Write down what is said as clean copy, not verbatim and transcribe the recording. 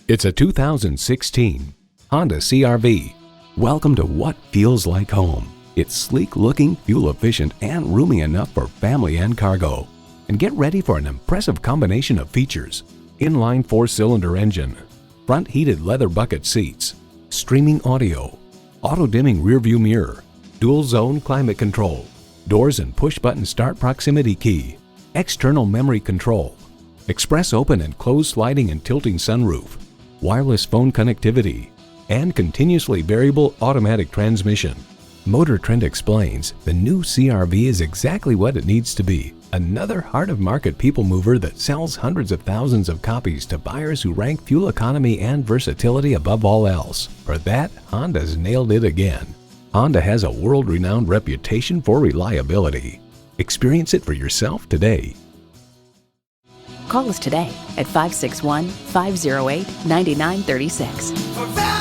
It's a 2016 Honda CR-V. Welcome to what feels like home. It's sleek-looking, fuel-efficient, and roomy enough for family and cargo. And get ready for an impressive combination of features. Inline 4-cylinder engine, front heated leather bucket seats, streaming audio, auto-dimming rearview mirror, dual-zone climate control, doors and push-button start proximity key, external memory control, express open and close sliding and tilting sunroof, wireless phone connectivity, and continuously variable automatic transmission. Motor Trend explains the new CR-V is exactly what it needs to be. Another heart-of-market people mover that sells hundreds of thousands of copies to buyers who rank fuel economy and versatility above all else. For that, Honda's nailed it again. Honda has a world-renowned reputation for reliability. Experience it for yourself today. Call us today at 561-508-9936.